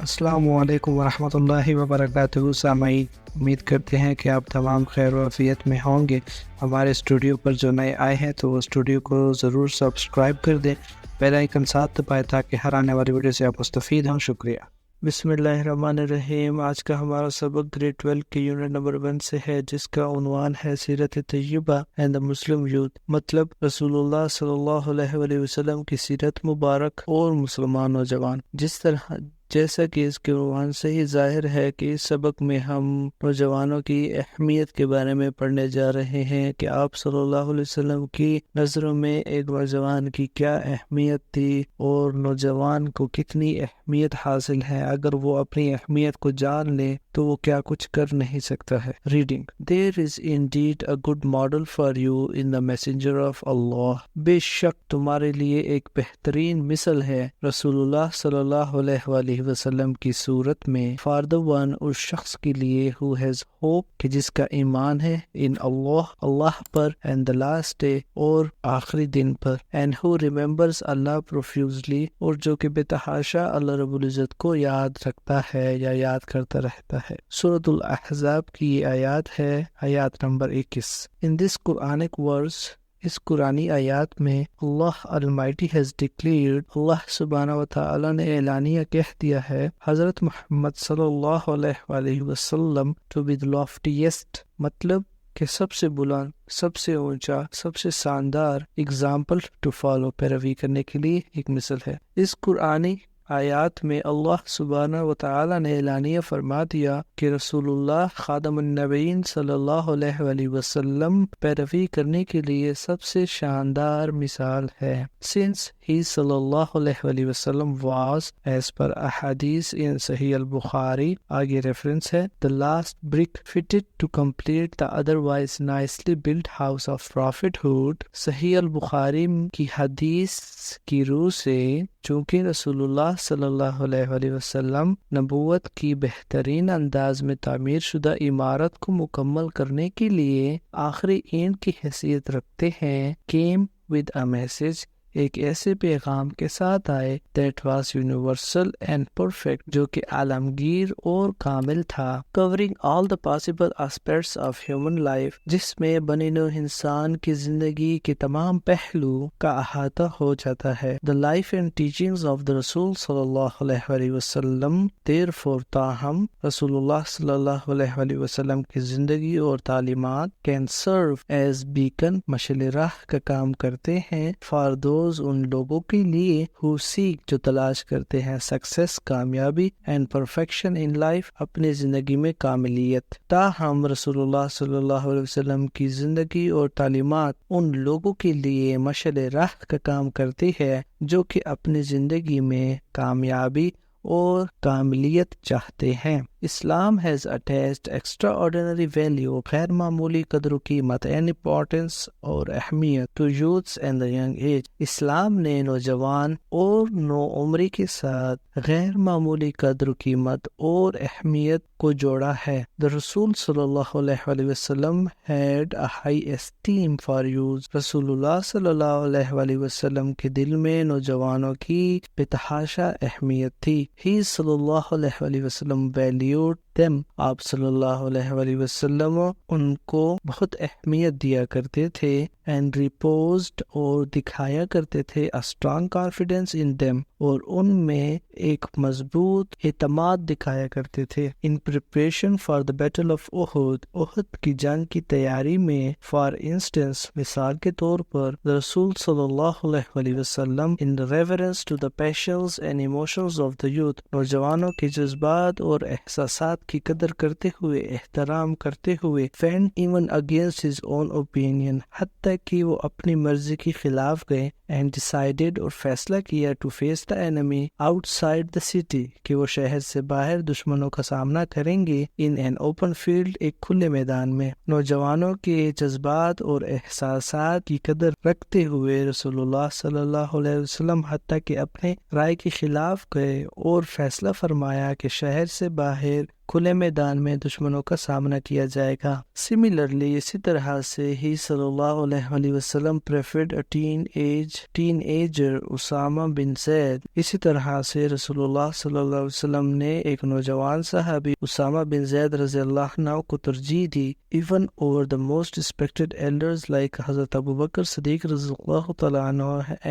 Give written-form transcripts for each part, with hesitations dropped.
السلام علیکم ورحمۃ اللہ وبرکاتہ سامعین، امید کرتے ہیں کہ آپ تمام خیر و عافیت میں ہوں گے۔ ہمارے اسٹوڈیو پر جو نئے آئے ہیں تو وہ اسٹوڈیو کو ضرور سبسکرائب کر دیں، بیل آئیکن ساتھ دبائیں تاکہ ہر آنے والی ویڈیو سے آپ مستفید ہوں۔ شکریہ۔ بسم اللہ الرحمن الرحیم۔ آج کا ہمارا سبق گریڈ 12 کے یونٹ نمبر 1 سے ہے، جس کا عنوان ہے سیرت طیبہ اینڈ دا مسلم یوتھ، مطلب رسول اللہ صلی اللہ علیہ وآلہ وسلم کی سیرت مبارک اور مسلمان نوجوان۔ جیسا کہ اس کے عنوان سے ہی ظاہر ہے کہ اس سبق میں ہم نوجوانوں کی اہمیت کے بارے میں پڑھنے جا رہے ہیں کہ آپ صلی اللہ علیہ وسلم کی نظروں میں ایک نوجوان کی کیا اہمیت تھی اور نوجوان کو کتنی اہمیت حاصل ہے۔ اگر وہ اپنی اہمیت کو جان لے تو وہ کیا کچھ کر نہیں سکتا ہے۔ Reading. There is indeed a good model for you in the messenger of Allah۔ بے شک تمہارے لیے ایک بہترین مثل ہے رسول اللہ صلی اللہ علیہ وآلہ وسلم کی صورت میں، for the one اس شخص کے لیے who has hope کہ جس کا ایمان ہے in Allah per and the last day اور آخری دن پر and who remembers Allah profusely اور جو کہ بے تحاشا اللہ رب العزت کو یاد رکھتا ہے یا یاد کرتا رہتا ہے۔ سورۃ الاحزاب کی یہ آیات ہے، آیات number 21۔ In this Quranic verse اس قرآنی آیات میں اللہ Almighty has declared، اللہ سبحانہ و تعالی نے اعلانیہ کہہ دیا ہے حضرت محمد صلی اللہ علیہ وآلہ وسلم to be the loftiest، مطلب کہ سب سے بلند، سب سے اونچا، سب سے شاندار اگزامپل ٹو فالو، پیروی کرنے کے لیے ایک مثل ہے۔ اس قرآنی آیات میں اللہ سبحانہ و تعالی نے اعلانیہ فرما دیا کہ رسول اللہ خاتم النبیین صلی اللہ علیہ وآلہ وسلم پیروی کرنے کے لیے سب سے شاندار مثال ہے۔ Since he صلی اللہ علیہ وآلہ وسلم was as per احادیث in صحیح البخاری، آگے ریفرنس ہے، the last brick fitted to complete the otherwise nicely built house of prophethood۔ صحیح البخاری کی حدیث کی روح سے چونکہ رسول اللہ صلی اللہ علیہ وآلہ وسلم نبوت کی بہترین انداز میں تعمیر شدہ عمارت کو مکمل کرنے کے لیے آخری اینڈ کی حیثیت رکھتے ہیں، came with a message، ایک ایسے پیغام کے ساتھ آئے that was universal and perfect، جو کہ عالمگیر اور کامل تھا، covering all the possible aspects of human life، جس میں بنی نوع انسان کی زندگی کے تمام پہلو کا احاطہ ہو جاتا ہے۔ the life and teachings of the رسول صلی اللہ علیہ وآلہ وسلم therefore تاہم رسول اللہ صلی اللہ علیہ وآلہ وسلم کی زندگی اور تعلیمات can serve as beacon، مشعل راہ کا کام کرتے ہیں for those ان لوگوں کے لیے who seek، جو تلاش کرتے ہیں success، کامیابی and perfection in life، اپنی زندگی میں کاملیت۔ تاہم رسول اللہ صلی اللہ علیہ وسلم کی زندگی اور تعلیمات ان لوگوں کے لیے مشعل راہ کا کام کرتی ہے جو کہ اپنی زندگی میں کامیابی اور کاملیت چاہتے ہیں۔ اسلام has attached extraordinary value، غیر معمولی قدر و قیمت and importance اور اہمیت to youths and the young age، اسلام نے نوجوان اور نو عمری کے ساتھ غیر معمولی قدر و قیمت اور اہمیت کو جوڑا ہے۔ The رسول صلی اللہ علیہ وآلہ وسلم had a high esteem for youth، رسول اللہ صلی اللہ علیہ وآلہ وسلم کے دل میں نوجوانوں کی بے تحاشا اہمیت تھی۔ He صلی اللہ علیہ وآلہ وسلم valued them، آپ صلی اللہ علیہ وآلہ وسلم ان کو بہت اہمیت دیا کرتے تھے and reposed اور دکھایا کرتے تھے a strong confidence in them، اور ان میں ایک مضبوط اعتماد دکھایا کرتے تھے in preparation for the battle of احد کی جنگ کی تیاری میں۔ for instance، مثال کے طور پر رسول صلی اللہ علیہ وآلہ وسلم in reverence to the passions and emotions of the youth، نوجوانوں کے جذبات اور احساسات کی قدر کرتے ہوئے، احترام کرتے ہوئے went even against his own opinion، حتیٰ کہ وہ اپنی مرضی کے خلاف گئے and decided اور فیصلہ کیا to face the enemy outside the city، کہ وہ شہر سے باہر دشمنوں کا سامنا کریں گے in an open field، ایک کھلے میدان میں۔ نوجوانوں کے جذبات اور احساسات کی قدر رکھتے ہوئے رسول اللہ صلی اللہ علیہ وسلم حتیٰ کہ اپنے رائے کے خلاف گئے اور فیصلہ فرمایا کہ شہر سے باہر کھلے میدان میں دشمنوں کا سامنا کیا جائے گا۔ سملرلی اسی طرح سے ہی صلی اللہ علیہ وسلم preferred a teenager اسامہ بن زید۔ اسی طرح سے رسول اللہ صلی اللہ علیہ وسلم نے ایک نوجوان صحابی اسامہ بن زید رضی اللہ عنہ کو ترجیح دی even over the most respected elders like حضرت ابو بکر صدیق رضی اللہ تعالیٰ عنہ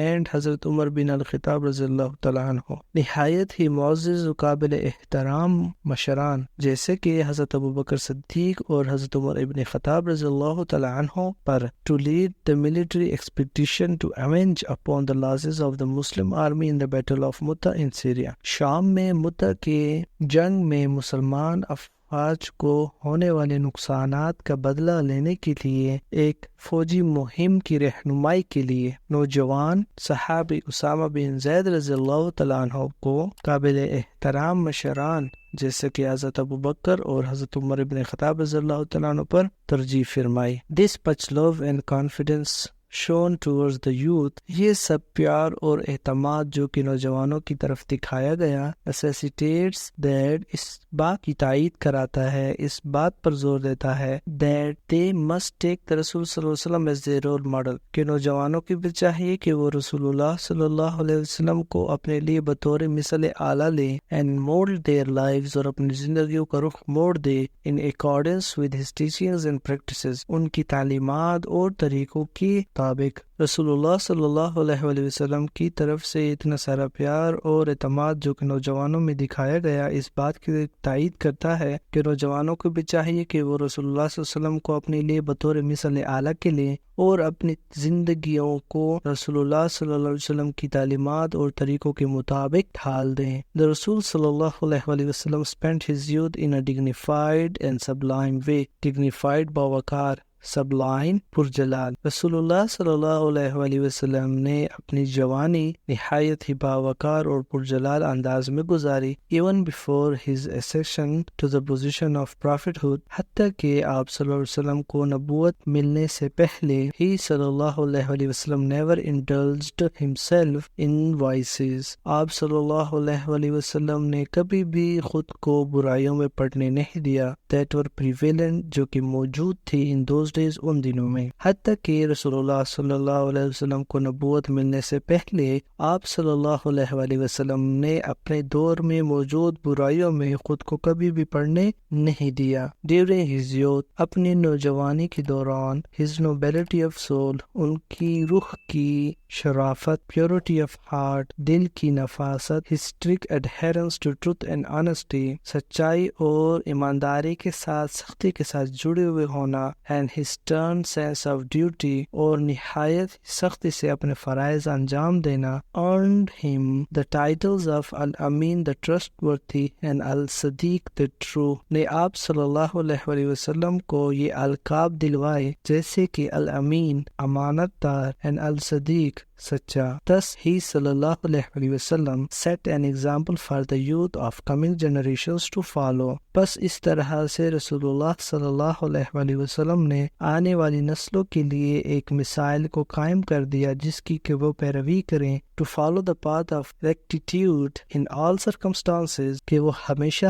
and حضرت عمر بن الخطاب رضی اللہ تعالیٰ عنہ۔ نہایت ہی معزز و قابل احترام مشران جیسے کہ حضرت ابو بکر صدیق اور حضرت عمر ابن خطاب رضی اللہ تعالیٰ عنہ پر to lead the military expedition to avenge upon the losses of the Muslim army in the battle of Mu'tah in Syria۔ شام میں مُتَّہ کے جنگ میں مسلمان افواج کو ہونے والے نقصانات کا بدلہ لینے کے لیے ایک فوجی مہم کی رہنمائی کے لیے نوجوان صحابی اسامہ بن زید رضی اللہ تعالیٰ عنہ کو قابل احترام مشران جیسے کہ حضرت ابو بکر اور حضرت عمر ابن خطاب رضی اللہ تعالیٰ عنہ پر ترجیح فرمائی۔ This much love and confidence shown towards the youth، یہ سب پیار اور اعتماد جو کہ نوجوانوں کی طرف دکھایا گیا necessitates that، اس بات کی تائید کراتا ہے، اس بات پر زور دیتا ہے that they must take the رسول صلی اللہ علیہ وسلم as their role model، کہ نوجوانوں کی بھی چاہیے کہ وہ رسول اللہ صلی اللہ علیہ وسلم کو اپنے لیے بطور مثل اعلیٰ لیں and mold their lives، اور اپنی زندگیوں کا رخ موڑ دے in accordance with his teachings and practices، ان کی تعلیمات اور طریقوں کی مطابق۔ رسول اللہ صلی اللہ علیہ وآلہ وسلم کی طرف سے اتنا سارا پیار اور اعتماد جو کہ نوجوانوں میں دکھایا گیا اس بات کی تائید کرتا ہے کہ نوجوانوں کو بھی چاہیے کہ وہ رسول اللہ صلی اللہ علیہ وسلم کو اپنے لیے بطور مثل اعلیٰ کے لیں اور اپنی زندگیوں کو رسول اللہ صلی اللہ علیہ وسلم کی تعلیمات اور طریقوں کے مطابق ڈھال دیں۔ The رسول صلی اللہ علیہ وآلہ وسلم spent his youth in a dignified and sublime way، dignified باوقار، سبلائن پرجلال۔ رسول اللہ صلی اللہ علیہ وآلہ وسلم نے اپنی جوانی نہایت ہی باوقار اور پرجلال انداز میں گزاری even before his accession to the position of prophethood، حتیٰ کہ آپ صلی اللہ علیہ وسلم کو نبوت ملنے سے پہلے ہی صلی اللہ علیہ وآلہ وسلم never indulged himself in vices، آپ صلی اللہ علیہ وآلہ وسلم نے کبھی بھی خود کو برائیوں میں پڑنے نہیں دیا that were prevalent، جو کہ موجود تھی in those days، ان دنوں میں۔ حتیٰ کہ رسول اللہ صلی اللہ علیہ وسلم کو نبوت ملنے سے پہلے آپ صلی اللہ علیہ وآلہ وسلم نے اپنے دور میں موجود برائیوں میں خود کو کبھی بھی پڑنے نہیں دیا۔ During his youth، اپنی نوجوانی کے دوران his nobility of soul، ان کی روح کی شرافت، purity of heart، دل کی نفاست، his strict adherence to truth and honesty، سچائی اور ایمانداری کے ساتھ سختی کے ساتھ جڑے ہوئے ہونا، and his stern sense of duty، اور نہایت سختی سے اپنے فرائض انجام دینا، earned him the titles of al-Amin the trustworthy and al-Sadiq the true، نے آپ صلی اللہ علیہ وآلہ وسلم کو یہ القاب دلوائے جیسے کہ al-Amin امانت دار and al-Sadiq سچا۔ Thus he صلی اللہ علیہ وآلہ وسلم set an example for the youth of coming generations to follow، بس اس طرح سے رسول اللہ صلی اللہ علیہ وآلہ وسلم نے آنے والی نسلوں کے لیے ایک مثال کو قائم کر دیا جس کی کہ وہ پیروی کریں to follow the path of rectitude in all circumstances، کہ وہ ہمیشہ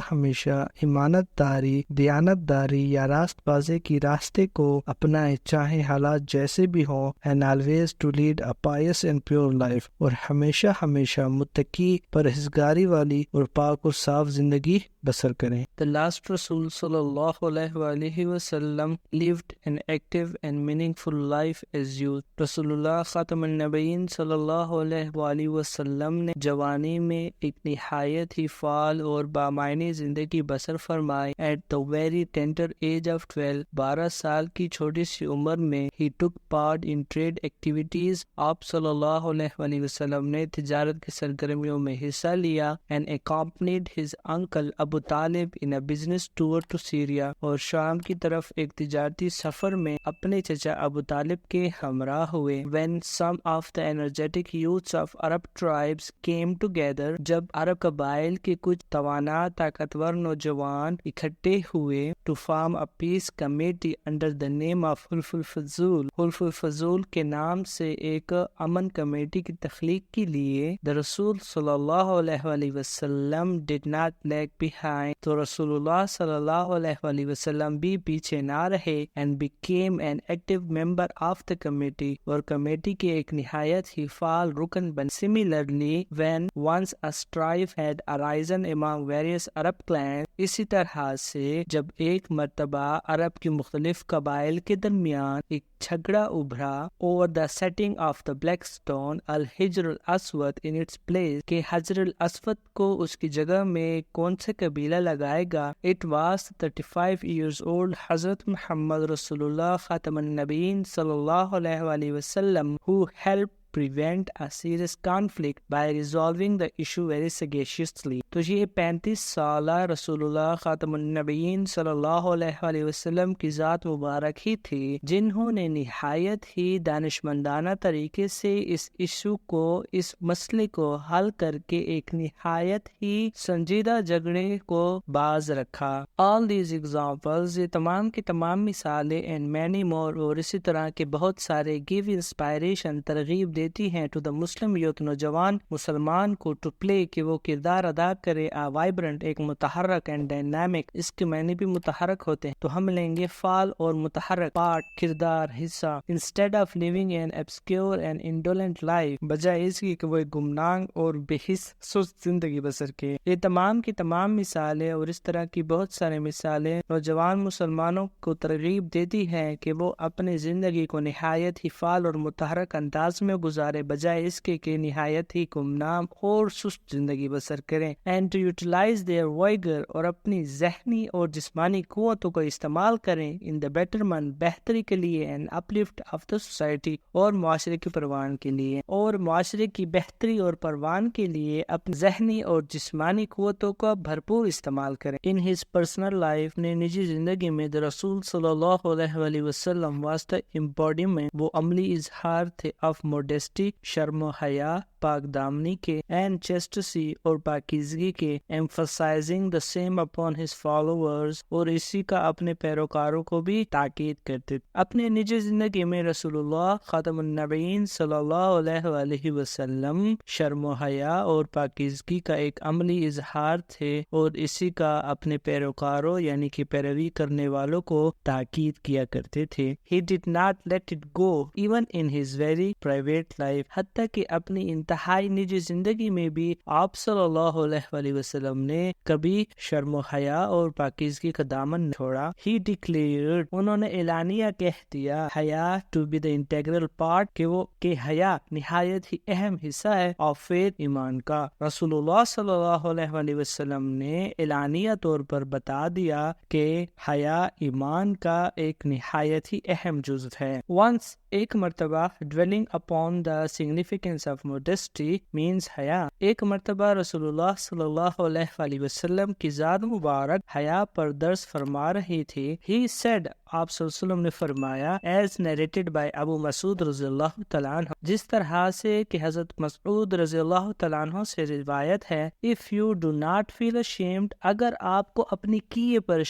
امانت داری، دیانت داری یا راست بازی کی راستے کو اپنائیں چاہے حالات جیسے بھی ہوں and always to lead a pious and pure life، اور ہمیشہ متقی پرہیزگاری والی اور پاک اور صاف زندگی بسر کریں۔ The last رسول صلی اللہ علیہ وآلہ وسلم lived an active and meaningful life as youth۔ رسول اللہ خاتم النبیین صلی اللہ علیہ وآلہ وسلم نے جوانی میں ایک نہایت ہی فعال اور بامعنی زندگی بسر فرمائی۔ At the very tender age of 12 سال کی چھوٹی سی عمر میں he took part in trade activities، آپ صلی اللہ علیہ وآلہ وسلم نے تجارت کی سرگرمیوں میں حصہ لیا and accompanied his uncle ابو طالب in a business tour to Syria، اور شام کی طرف ایک تجارتی سفر میں اپنے چچا ابو طالب کے ہمراہ ہوئے۔ When some of the energetic youths of Arab tribes came together، جب عرب قبائل کے کچھ توانا طاقتور نوجوان اکٹھے ہوئے to form a peace committee under the name of حلف الفضول، حلف الفضول کے نام سے ایک امن کمیٹی کی تخلیق کے لیے the رسول صلی اللہ علیہ وآلہ وسلم did not lag behind، behind, تو رسول اللہ صلی اللہ علیہ وسلم بھی پیچھے نہ رہے and became an active member of the committee, اور کمیٹی کے ایک نہایت ہی فعال رکن بن. Similarly, when once a strife had arisen among various Arab clans, اسی طرح سے جب ایک مرتبہ عرب کی مختلف قبائل کے درمیان ایک جھگڑا ابھرا over the setting of the black stone الحجر الاسود in its place, کہ حجر الاسود کو اس کی جگہ میں کون سے قبیلہ لگائے گا. It was 35 years old حضرت محمد رسول اللہ خاتم النبیین صلی اللہ علیہ وآلہ وسلم who helped prevent a serious conflict by resolving the issue very sagaciously. تو یہ 35 سالہ رسول اللہ خاتم النبیین صلی اللہ علیہ وآلہ وسلم کی ذات مبارک ہی تھی جنہوں نے نہایت ہی دانشمندانہ طریقے سے اس ایشو کو، اس مسئلے کو حل کر کے ایک نہایت ہی سنجیدہ جھگڑے کو باز رکھا. All these examples، یہ تمام کی تمام مثالیں and many more، اور اسی طرح کے بہت سارے give inspiration، ترغیب دیتی ہیں to the Muslim youth، نوجوان مسلمان کو to play، کہ وہ کردار ادا کرے a vibrant، ایک متحرک and dynamic، اس کے معنی بھی متحرک ہوتے ہیں تو ہم لیں گے فعال اور متحرک پارٹ، کردار، حصہ. instead of living an obscure and indolent life، بجائے اس کی کہ وہ ایک گمنام اور بے حس سست زندگی بسر کے. یہ تمام کی تمام مثالیں اور اس طرح کی بہت سارے مثالیں نوجوان مسلمانوں کو ترغیب دیتی ہیں کہ وہ اپنی زندگی کو نہایت ہی فعال اور متحرک انداز میں گزارے بجائے اس کے کہ نہایت ہی گمنام اور سست زندگی بسر کریں. and to utilize their vigor، اور اپنی ذہنی اور جسمانی قوتوں کو استعمال کریں in the betterment، بہتری کے لیے and uplift of the society، اور معاشرے کی پروان کے لیے، اور معاشرے کی بہتری اور پروان کے لیے اپنی ذہنی اور جسمانی قوتوں کا بھرپور استعمال کریں. in his personal life، نے نجی زندگی میں رسول صلی اللہ علیہ وآلہ وسلم واسطہ embodiment، وہ عملی اظہار تھے of modesty، شرم و حیا، پاک دامنی کے and chastity، اور پاکیزگی کے emphasizing the same upon his followers، اور اسی کا اپنے پیروکاروں کو بھی تاکید کرتے. اپنے نجی زندگی میں رسول اللہ خاتم النبیین صلی اللہ علیہ وآلہ وسلم شرم و حیا اور پاکیزگی کا ایک عملی اظہار تھے اور اسی کا اپنے پیروکاروں یعنی کہ پیروی کرنے والوں کو تاکید کیا کرتے تھے. He did not let it go even in his very private life، حتیٰ کہ اپنی انتہائی نجی زندگی میں بھی آپ صلی اللہ علیہ وآلہ وسلم نے کبھی شرم و حیا اور پاکیزگی کا دامن نہ چھوڑا. He declared، انہوں نے اعلانیہ کہہ دیا، حیا to be the integral part، کہ حیا نہایت ہی اہم حصہ ہے of faith، ایمان کا. رسول اللہ صلی اللہ علیہ وآلہ وسلم نے اعلانیہ طور پر بتا دیا کہ حیا ایمان کا ایک نہایت ہی اہم جزو ہے. Once، ایک مرتبہ dwelling upon the significance of modesty means حیا، ایک مرتبہ رسول اللہ صلی اللہ علیہ وآلہ وسلم کی ذات مبارک حیا پر درس فرما رہی تھی. He said، آپ صلی اللہ علیہ وسلم نے فرمایا as narrated by ابو مسعود رضی اللہ تعالیٰ عنہ، جس طرح سے کہ حضرت مسعود رضی اللہ تعالیٰ عنہ سے روایت ہے، if you do not feel ashamed، اگر آپ کو اپنی کیے پر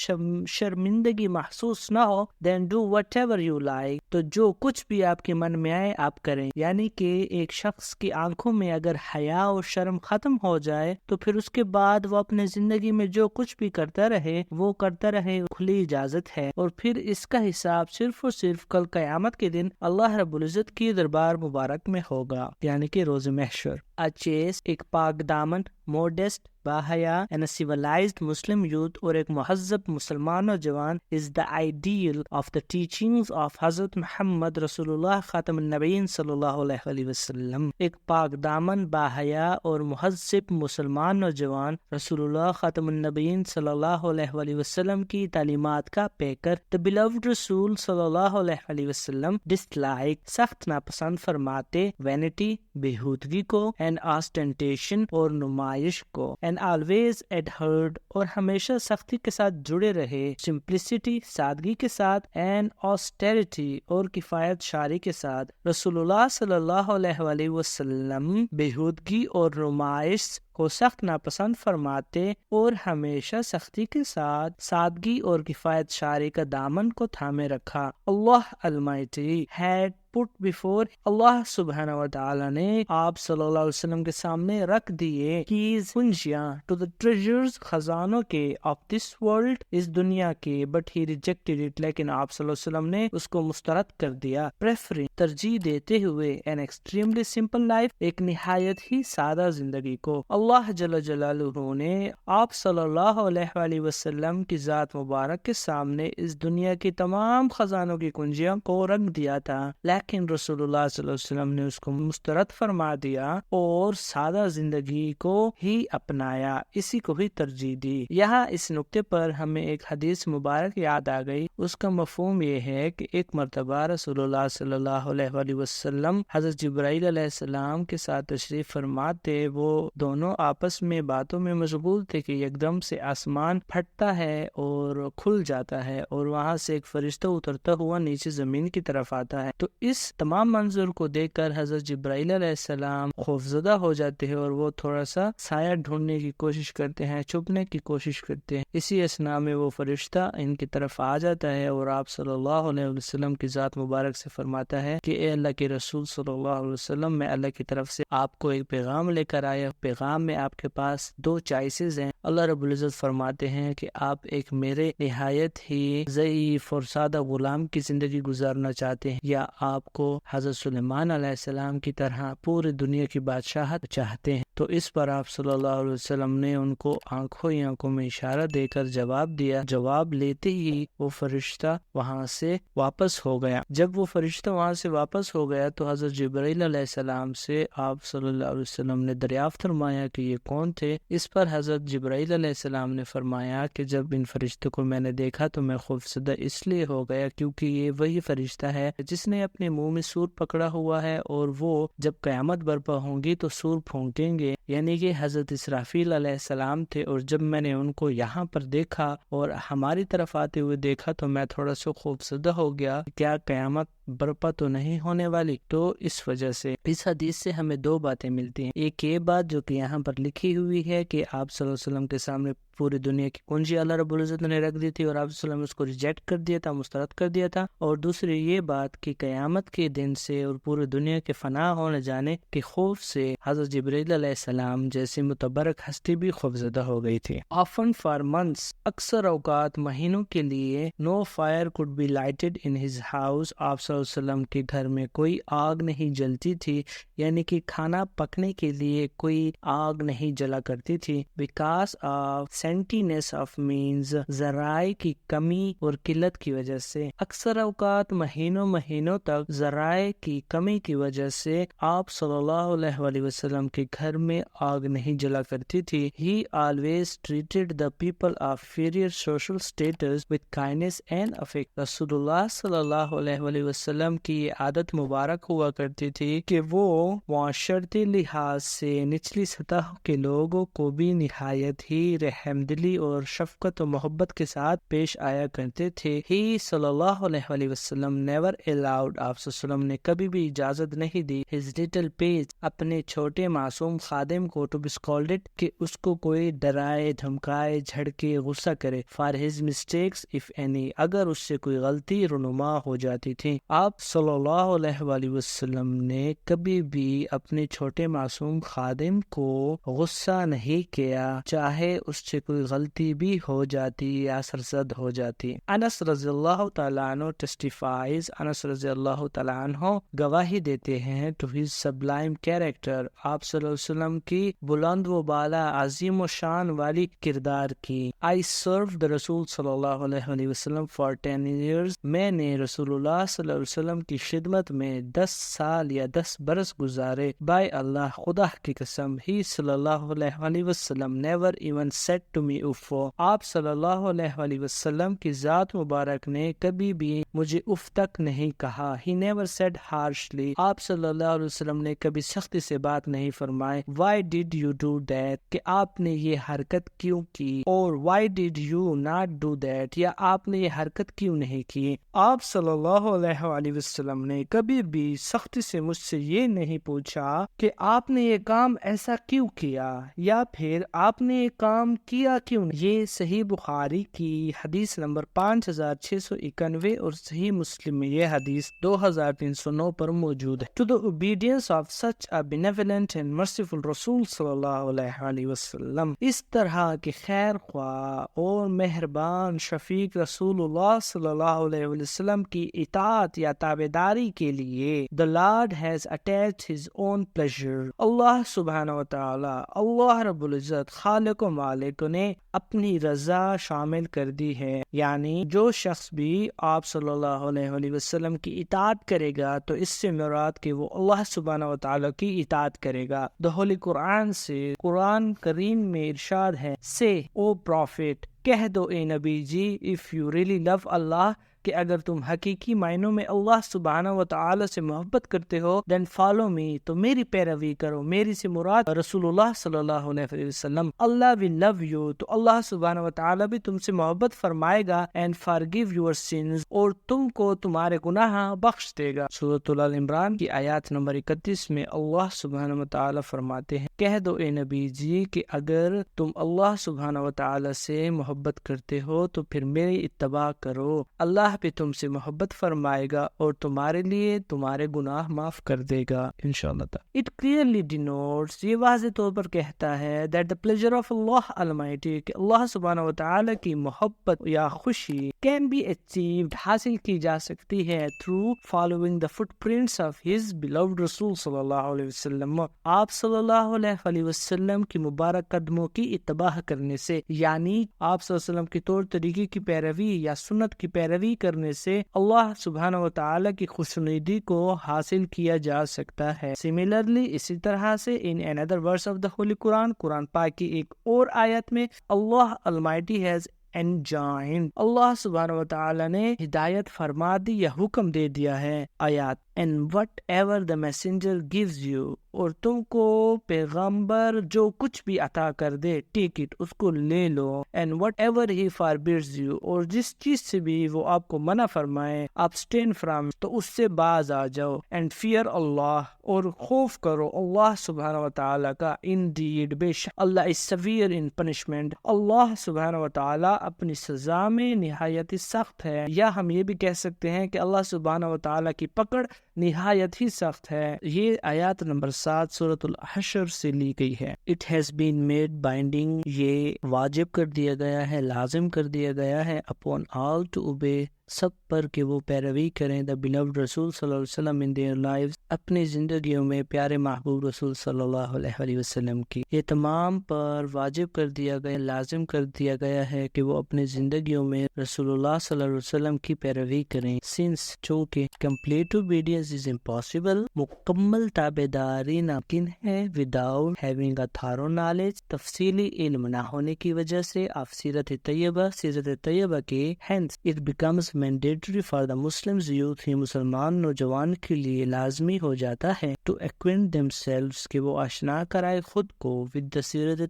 شرمندگی محسوس نہ ہو then do whatever you like، تو جو کچھ بھی آپ کے من میں آئے آپ کریں. یعنی کہ ایک شخص کی آنکھوں میں اگر حیا اور شرم ختم ہو جائے تو پھر اس کے بعد وہ اپنے زندگی میں جو کچھ بھی کرتا رہے وہ کرتا رہے، کھلی اجازت ہے. اور پھر اس کا حساب صرف اور صرف کل قیامت کے دن اللہ رب العزت کی دربار مبارک میں ہوگا، یعنی کہ روز محشر. اچیس، ایک پاک دامن، موڈسٹ، باحیا and a civilized Muslim youth، اور ایک مہذب مسلمان نوجوان is the ideal of the teachings of حضرت محمد رسول اللہ خاتم النبیین صلی اللہ علیہ وآلہ وسلم. ایک پاک دامن، باحیا اور مہذب مسلمان نوجوان رسول اللہ خاتم النبیین صلی اللہ علیہ وآلہ وسلم کی تعلیمات کا پیکر. The beloved رسول صلی اللہ علیہ وآلہ وسلم dislike، سخت ناپسند فرماتے، vanity، بےہودگی کو and ostentation، اور نمائش کو and always adhered، اور ہمیشہ سختی کے ساتھ جڑے رہے، simplicity، سادگی کے ساتھ and austerity، اور کفایت شاری کے ساتھ. رسول اللہ صلی اللہ علیہ وآلہ وسلم بےہودگی اور نمائش کو سخت ناپسند فرماتے اور ہمیشہ سختی کے ساتھ سادگی اور کفایت شاری کا دامن کو تھامے رکھا. اللہ Almighty had put before اللہ سبحانہ و تعالی نے آپ صلی اللہ علیہ وسلم کے سامنے رکھ دیے کیز کنجیاں to the treasures خزانوں کے of this world اس دنیا کے but he rejected it لیکن آپ صلی اللہ علیہ وسلم نے اس کو مسترد کر دیا preferring ترجیح دیتے ہوئے an extremely simple life ایک نہایت ہی سادہ زندگی کو. اللہ جل جلالہ نے آپ صلی اللہ علیہ وآلہ وسلم کی ذات مبارک کے سامنے اس دنیا کی تمام خزانوں کی کنجیاں کو رکھ دیا تھا لیکن رسول اللہ صلی اللہ علیہ وسلم نے اس کو مسترد فرما دیا اور سادہ زندگی کو ہی اپنایا, اسی کو ہی ترجیح دی. یہاں اس نقطے پر ہمیں ایک حدیث مبارک یاد آ گئی. اس کا مفہوم یہ ہے کہ ایک مرتبہ رسول اللہ صلی اللہ علیہ وآلہ وسلم حضرت جبرائیل علیہ السلام کے ساتھ تشریف فرماتے. وہ دونوں آپس میں باتوں میں مشغول تھے کہ ایک دم سے آسمان پھٹتا ہے اور کھل جاتا ہے اور وہاں سے ایک فرشتہ اترتا ہوا نیچے زمین کی طرف آتا ہے. تو اس تمام منظر کو دیکھ کر حضرت جبرائیل علیہ السلام خوفزدہ ہو جاتے ہیں اور وہ تھوڑا سا سایہ ڈھونڈنے کی کوشش کرتے ہیں, چھپنے کی کوشش کرتے ہیں. اسی اثناء میں وہ فرشتہ ان کی طرف آ جاتا ہے اور آپ صلی اللہ علیہ وسلم کی ذات مبارک سے فرماتا ہے کہ اے اللہ کے رسول صلی اللہ علیہ وسلم, میں اللہ کی طرف سے آپ کو ایک پیغام لے کر آیا. پیغام میں آپ کے پاس دو چوائسز ہیں. اللہ رب العزت فرماتے ہیں کہ آپ ایک میرے نہایت ہی ضعیف اور سادہ غلام کی زندگی گزارنا چاہتے ہیں یا آپ کو حضرت سلیمان علیہ السلام کی طرح پوری دنیا کی بادشاہت چاہتے ہیں. تو اس پر آپ صلی اللہ علیہ وسلم نے ان کو آنکھوں میں اشارہ دے کر جواب دیا. جواب لیتے ہی وہ فرشتہ وہاں سے واپس ہو گیا. جب وہ فرشتہ وہاں سے واپس ہو گیا تو حضرت جبرائیل علیہ السلام سے آپ صلی اللہ علیہ وسلم نے دریافت فرمایا کہ یہ کون تھے. اس پر حضرت جبرائیل علیہ السلام نے فرمایا کہ جب ان فرشتوں کو میں نے دیکھا تو میں خوفزدہ اس لیے ہو گیا کیونکہ یہ وہی فرشتہ ہے جس نے اپنے منہ میں سور پکڑا ہوا ہے اور وہ جب قیامت برپا ہوں گی تو سور پھونکیں گے, یعنی کہ حضرت اسرافیل علیہ السلام تھے. اور جب میں نے ان کو یہاں پر دیکھا اور ہماری طرف آتے ہوئے دیکھا تو میں تھوڑا سا خوفزدہ ہو گیا, کیا قیامت برپا تو نہیں ہونے والی. تو اس وجہ سے اس حدیث سے ہمیں دو باتیں ملتی ہیں. ایک یہ بات جو کہ یہاں پر لکھی ہوئی ہے کہ آپ صلی اللہ علیہ وسلم کے سامنے پوری دنیا کی کنجی اللہ رب العزت نے رکھ دی تھی اور آپ صلی اللہ علیہ وسلم اس کو ریجیکٹ کر دیا تھا, مسترد کر دیا تھا. اور دوسری یہ بات کہ قیامت کے دن سے اور پوری دنیا کے فنا ہونے جانے کے خوف سے حضرت جبرائیل علیہ السلام جیسی متبرک ہستی بھی خوفزدہ ہو گئی تھی. Often for months, اکثر اوقات مہینوں کے لیے no fire could be lighted in his house. آپ صلی اللہ علیہ وسلم کے گھر میں کوئی آگ نہیں جلتی تھی, یعنی کہ کھانا پکنے کے لیے کوئی آگ نہیں جلا کرتی تھی. Because of scantiness of means, ذرائع کی کمی اور قلت کی وجہ سے. اکثر اوقات مہینوں تک ذرائع کی کمی کی وجہ سے آپ صلی اللہ علیہ وآلہ وسلم کے گھر میں آگ نہیں جلا کرتی تھی. He always treated the people of inferior social status with kindness and affection. رسول اللہ صلی اللہ علیہ وآلہ وسلم کی یہ عادت مبارک ہوا کرتی تھی کہ وہ معاشرتی لحاظ سے نچلی سطح کے لوگوں کو بھی نہایت ہی رحم دلی اور شفقت و محبت کے ساتھ پیش آیا کرتے تھے. He صلی اللہ علیہ وآلہ وسلم never allowed, آپ صلی اللہ علیہ وسلم نے کبھی بھی اجازت نہیں دی, his little page, اپنے چھوٹے معصوم خادم کو to be scolded, کہ اس کو کوئی ڈرائے دھمکائے جھڑکے غصہ کرے, for his mistakes if any, اگر اس سے کوئی غلطی رونما ہو جاتی تھی. آپ صلی اللہ علیہ وآلہ وسلم نے کبھی بھی اپنے چھوٹے معصوم خادم کو غصہ نہیں کیا, چاہے اس سے کوئی غلطی بھی ہو جاتی یا سرزد ہو جاتی. انس رضی اللہ تعالیٰ عنہ testifies, انس رضی اللہ تعالیٰ عنہ گواہی دیتے ہیں to his sublime character, آپ صلی اللہ علیہ وسلم کی بلند و بالا عظیم و شان والی کردار کی. I served the رسول صلی اللہ علیہ وسلم for 10 years, میں نے رسول اللہ صلی اللہ علیہ وسلم کی خدمت میں 10 سال یا 10 برس گزارے. by اللہ, خدا کی قسم, ہی صلی اللہ علیہ وسلم never even set to me if. آپ صلی اللہ علیہ وسلم کی ذات مبارک نے کبھی بھی مجھے اف تک نہیں کہا. He never said harshly. آپ صلی اللہ علیہ وسلم نے کبھی سختی سے بات نہیں فرمائے. Why did you do that؟ کہ آپ نے یہ حرکت کیوں کی. اور why did you not do that؟ یا آپ نے یہ حرکت کیوں نہیں کی. آپ صلی اللہ علیہ وسلم نے کبھی بھی سختی سے مجھ سے یہ نہیں پوچھا کہ آپ نے یہ کام ایسا کیوں کیا یا پھر آپ نے یہ کام کیا کیوں نہیں. یہ صحیح بخاری کی حدیث نمبر 5691 اور صحیح مسلم میں یہ حدیث 2309 پر موجود ہے. To the obedience of such a benevolent and merciful رسول صلی اللہ علیہ وسلم، اس طرح کے خیر خواہ اور مہربان شفیق رسول اللہ صلی اللہ علیہ وسلم کی اطاعت یا تابعداری کے لیے the Lord has attached his own pleasure. اللہ سبحانہ و تعالی، اللہ رب العزت خالق و مالک نے اپنی رضا شامل کر دی ہے. یعنی جو شخص بھی آپ صلی اللہ علیہ وسلم کی اطاعت کرے گا تو اس سے مراد کہ وہ اللہ سبحانہ و تعالی کی اطاعت کرے گا. The Holy Quran سے قرآن کریم میں ارشاد ہے say O prophet، کہہ دو اے نبی جی if you really love Allah، کہ اگر تم حقیقی معنوں میں اللہ سبحانہ و تعالی سے محبت کرتے ہو then follow me، تو میری پیروی کرو. میری سے مراد رسول اللہ صلی اللہ علیہ وسلم. اللہ will love you، تو اللہ سبحانہ و تعالی بھی تم سے محبت فرمائے گا and forgive your sins، اور تم کو تمہارے گناہ بخش دے گا. سورۃ ال عمران کی آیات نمبر 31 میں اللہ سبحانہ و تعالی فرماتے ہیں کہہ دو اے نبی جی کہ اگر تم اللہ سبحانہ و تعالی سے محبت کرتے ہو تو پھر میری اتباع کرو. اللہ بھی تم سے محبت فرمائے گا اور تمہارے لیے تمہارے گناہ معاف کر دے گا انشاءاللہ تعالی. It clearly denotes، یہ واضح طور پر کہتا ہے that the pleasure of Allah Almighty، کہ اللہ سبحانہ و تعالی کی محبت یا خوشی can be achieved، حاصل کی جا سکتی ہے through following the footprints of his beloved رسول صلی اللہ علیہ وسلم، آپ صلی اللہ علیہ وسلم کی مبارک قدموں کی اتباع کرنے سے. یعنی آپ صلی اللہ علیہ وسلم کی طور طریقے کی پیروی یا سنت کی پیروی کرنے سے اللہ سبحانہ و تعالی کی خوشنودی کو حاصل کیا جا سکتا ہے. سملرلی، اسی طرح سے in another verse of the Holy Quran، قرآن پاک کی ایک اور آیت میں اللہ Almighty has enjoined، اللہ سبحانہ و تعالی نے ہدایت فرما دی یا حکم دے دیا ہے. آیات and whatever the messenger gives you، اور تم کو پیغمبر جو کچھ بھی عطا کر دے ٹیک اٹ، اس کو لے لو. and whatever he forbids you، اور جس چیز سے بھی وہ آپ کو منع فرمائے abstain from، تو اس سے باز آ جاؤ. and fear اللہ، اور خوف کرو اللہ سبحانہ و تعالیٰ کا. indeed، بے شک اللہ is severe in punishment، اللہ سبحانہ و تعالیٰ اپنی سزا میں نہایت ہی سخت ہے. یا ہم یہ بھی کہہ سکتے ہیں کہ اللہ سبحانہ و تعالیٰ کی پکڑ نہایت ہی سخت ہے. یہ آیات نمبر 7 سورۃ الحشر سے لی گئی ہے. It has been made binding، یہ واجب کر دیا گیا ہے، لازم کر دیا گیا ہے upon all to obey، سب پر کہ وہ پیروی کریں the beloved رسول صلی اللہ علیہ وسلم in their lives، اپنی زندگیوں میں پیارے محبوب رسول صلی اللہ علیہ وسلم کی. یہ تمام پر واجب کر دیا گیا، لازم کر دیا گیا ہے کہ وہ اپنی زندگیوں میں رسول اللہ صلی اللہ علیہ وسلم کی پیروی کریں. since، چونکہ complete obedience is impossible، مکمل تابعداری ناممکن ہے without having a thorough knowledge، تفصیلی علم نہ ہونے کی وجہ سے of سیرت طیبہ کے. hence it becomes mandatory for the Muslims youth، یہ مسلمان نوجوان کے لیے لازمی ہو جاتا ہے to acquaint themselves، کہ وہ آشنا کرائے خود کو with the سیرت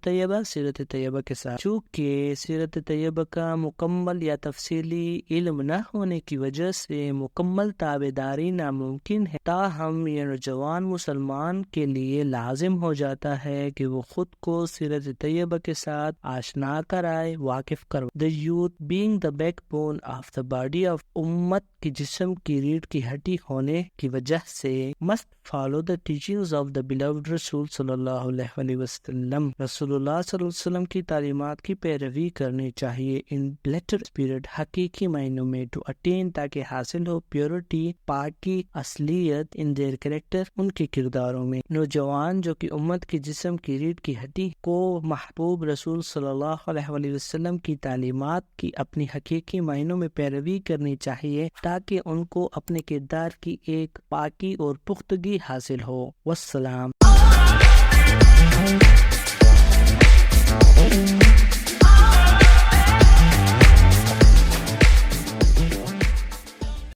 طیبہ کے ساتھ. چونکہ سیرت طیبہ کا مکمل یا تفصیلی علم نہ ہونے کی وجہ سے مکمل تابعداری ناممکن ہے، تاہم یہ نوجوان مسلمان کے لیے لازم ہو جاتا ہے کہ وہ خود کو سیرت طیبہ کے ساتھ آشنا کرائے، واقف کرو. the youth being the backbone of the body of امت کی جسم کی ریڑھ کی ہڈی ہونے کی وجہ سے must follow the teachings of the beloved رسول صلی اللہ علیہ وسلم، رسول اللہ صلی اللہ علیہ وسلم کی تعلیمات کی پیروی کرنی چاہیے. in letter spirit، حقیقی معنوں میں to attain، تاکہ حاصل ہو purity، پاکی، اصلیت in their character، ان کے کرداروں میں. نوجوان جو کہ امت کی جسم کی ریڑھ کی ہڈی کو محبوب رسول صلی اللہ علیہ وسلم کی تعلیمات کی اپنی حقیقی معنوں میں پیروی کرنی چاہیے تاکہ ان کو اپنے کردار کی ایک پاکی اور پختگی حاصل ہو. والسلام.